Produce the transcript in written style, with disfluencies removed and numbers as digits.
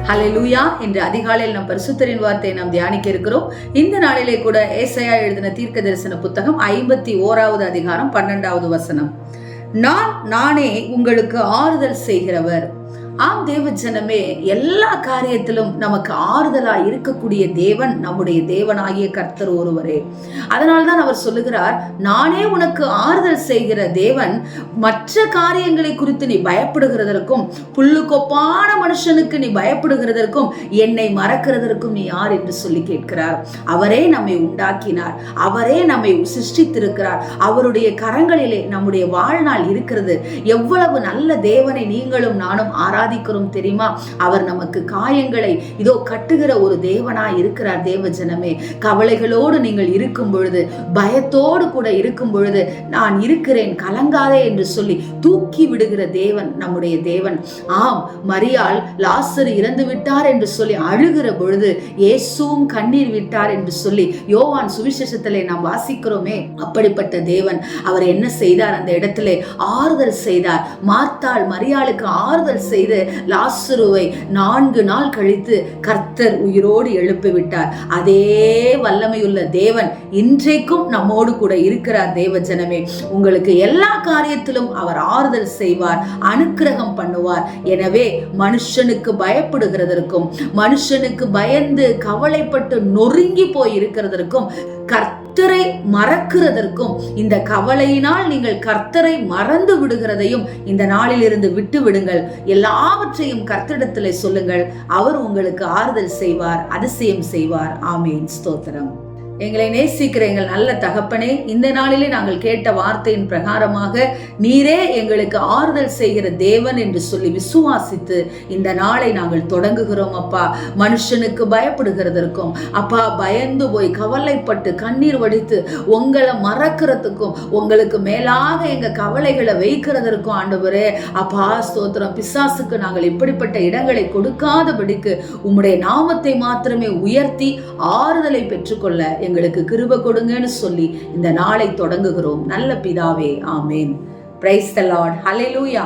ஹல்லேலூயா. இன்று அதிகாலையில் நம் பரிசுத்தரின் வார்த்தையை நாம் தியானிக்க இருக்கிறோம். இந்த நாளிலே கூட ஏசாயா எழுதின தீர்க்க தரிசன புத்தகம் 51வது அதிகாரம் 12வது வசனம். நானே உங்களுக்கு ஆறுதல் செய்கிறவர். ஆம் தேவ ஜனமே, எல்லா காரியத்திலும் நமக்கு ஆறுதலா இருக்கக்கூடிய தேவன் நம்முடைய தேவனாகிய கர்த்தர் ஒருவரே. அதனால்தான் அவர் சொல்லுகிறார், நானே உனக்கு ஆறுதல் செய்கிற தேவன். மற்ற காரியங்களை குறித்து நீ பயப்படுகிறதற்கும், புல்லுக்கொப்பான மனுஷனுக்கு நீ பயப்படுகிறதற்கும், என்னை மறக்கிறதற்கும் நீ யார் என்று சொல்லி கேட்கிறார். அவரே நம்மை உண்டாக்கினார், அவரே நம்மை சிருஷ்டித்திருக்கிறார். அவருடைய கரங்களிலே நம்முடைய வாழ்நாள் இருக்கிறது. எவ்வளவு நல்ல தேவனை நீங்களும் நானும் ஆராதிக்கிறோம் தெரியுமா? அவர் நமக்கு காயங்களை இதோ கட்டுகிற ஒரு தேவனாய் இருக்கிறார். தேவ ஜனமே, கவலைகளோடு நீங்கள் இருக்கும் பொழுது, பயத்தோடு கூட இருக்கும் பொழுது, நான் இருக்கிறேன் கலங்காதே என்று சொல்லி தூக்கி விடுகிற தேவன் நம்முடைய தேவன். ஆம், மரியாள் லாசரு இறந்து விட்டார் என்று சொல்லி அழுகிற பொழுது இயேசுவும் கண்ணீர் விட்டார் என்று சொல்லி யோவான் சுவிசேஷத்திலே நாம் வாசிக்கிறோமே. அப்படிப்பட்ட தேவன் அவர் என்ன செய்தார்? அந்த இடத்திலே ஆறுதல் செய்தார். மார்த்தாள் மரியாளுக்கு ஆறுதல் செய்து லாசருவை 4 நாள் கழித்து கர்த்தர் உயிரோடு எழுப்பி விட்டார். அதே வல்லமையுள்ள தேவன் இன்றைக்கும் நம்மோடு கூட இருக்கிறார். தேவ ஜனமே, உங்களுக்கு எல்லா காரியத்திலும் அவர் ஆறுதல் செய்வார், அனுக்கிரகம் பண்ணுவார். எனவே மனுஷனுக்கு பயப்படுகிறதற்கும், மனுஷனுக்கு பயந்து கவலைப்பட்டு நொறுங்கி போய் இருக்கிறதற்கும், கர்த்தரை மறக்கிறதற்கும், இந்த கவலையினால் நீங்கள் கர்த்தரை மறந்து விடுகிறதையும் இந்த நாளில் இருந்து விட்டு விடுங்கள். எல்லாவற்றையும் கர்த்தரிடத்திலே சொல்லுங்கள். அவர் உங்களுக்கு ஆறுதல் செய்வார், அதிசயம் செய்வார். ஆமேன். ஸ்தோத்திரம். எங்களை நேசிக்கிற எங்கள் நல்ல தகப்பனே, இந்த நாளிலே நாங்கள் கேட்ட வார்த்தையின் பிரகாரமாக நீரே எங்களுக்கு ஆறுதல் செய்கிற தேவன் என்று சொல்லி விசுவாசித்து இந்த நாளை நாங்கள் தொடங்குகிறோம். அப்பா, மனுஷனுக்கு பயப்படுகிறதற்கும், அப்பா பயந்து போய் கவலைப்பட்டு கண்ணீர் வடித்து உங்களை மறக்கிறதுக்கும், உங்களுக்கு மேலாக எங்க கவலைகளை வைக்கிறதற்கும் ஆண்டவரே அப்பா ஸ்தோத்திரம். பிசாசுக்கு நாங்கள் இப்படிப்பட்ட இடங்களை கொடுக்காதபடிக்கு உம்முடைய நாமத்தை மாத்திரமே உயர்த்தி ஆறுதலை பெற்றுக்கொள்ள எங்களுக்கு கிருபை கொடுங்கன்னு சொல்லி இந்த நாளை தொடங்குகிறோம். நல்ல பிதாவே, ஆமேன். Praise the Lord. ஹல்லேலூயா.